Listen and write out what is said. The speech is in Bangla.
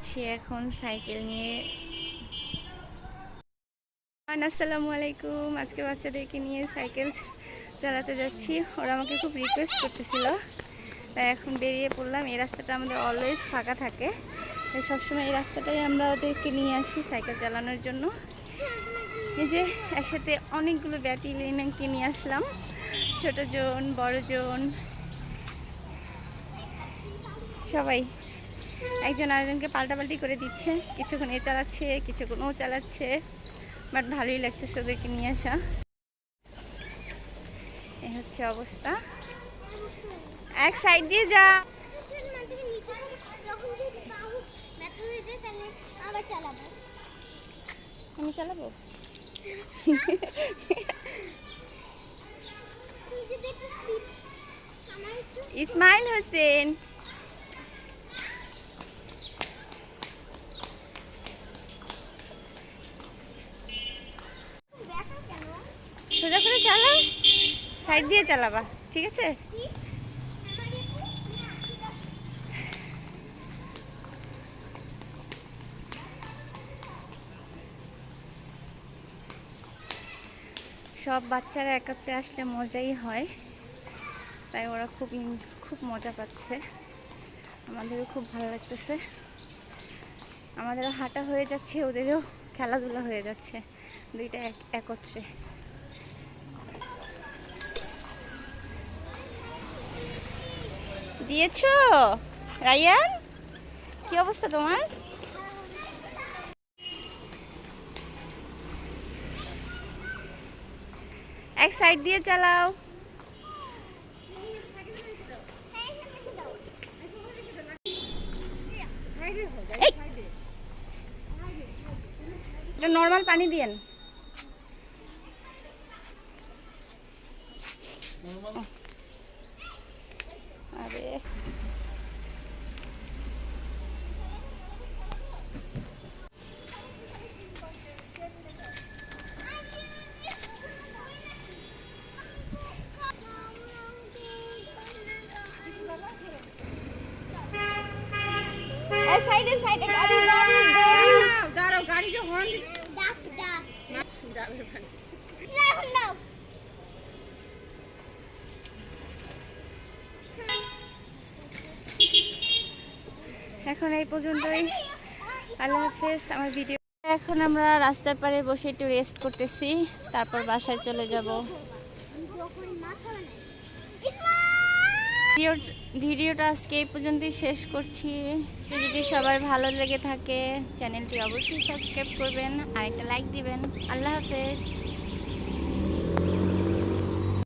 সে এখন সাইকেল নিয়ে। আসসালামু আলাইকুম। আজকে বাচ্চাদেরকে নিয়ে সাইকেল চালাতে যাচ্ছি। ওরা আমাকে খুব রিকোয়েস্ট করতেছিল, তাই এখন বেরিয়ে পড়লাম। এই রাস্তাটা আমাদের অলওয়েজ ফাঁকা থাকে, তাই সবসময় এই রাস্তাটাই আমরা ওদেরকে নিয়ে আসি সাইকেল চালানোর জন্য। এই যে একসাথে অনেকগুলো ব্যাটালিয়নকে নিয়ে আসলাম, ছোট জন বড় জন সবাই একজন আরেকজনকে পাল্টাপাল্টি করে দিচ্ছে। কিছুক্ষণ এ চালাচ্ছে, কিছুক্ষণ ও চালাচ্ছে, বাট ভালোই লাগতেছে ওদেরকে নিয়ে আসা। এই হচ্ছে অবস্থা। এক সাইড দিয়ে যা। আমি চালাবো। ইসমাইল হোসেন, সোজা করে চালাও, সাইড দিয়ে চালাবা, ঠিক আছে? সব বাচ্চারা একত্রে আসলে মজাই হয়, তাই ওরা খুব মজা পাচ্ছে। আমাদেরও খুব ভালো লাগতেছে। আমাদেরও হাঁটা হয়ে যাচ্ছে, ওদেরও খেলাধুলা হয়ে যাচ্ছে, দুইটা একত্রে। দিয়েছো রায়ান? কি অবস্থা তোমার? এক সাইড দিয়ে চালাও। এটা নর্মাল পানি দিয়েন। আরে সাইডে সাইডে গাড়ি দাঁড়াও, গাড়ি যে হর্ন ডাক এখন এই পর্যন্তই। আল্লাহ হাফেজ। আমার ভিডিও এখন আমরা রাস্তার পাড়ে বসে একটু রেস্ট করতেছি, তারপর বাসায় চলে যাব। ভিডিওটা আজকে এই পর্যন্তই শেষ করছি। যদি সবার ভালো লেগে থাকে চ্যানেলটি অবশ্যই সাবস্ক্রাইব করবেন আর একটা লাইক দিবেন। আল্লাহ হাফেজ।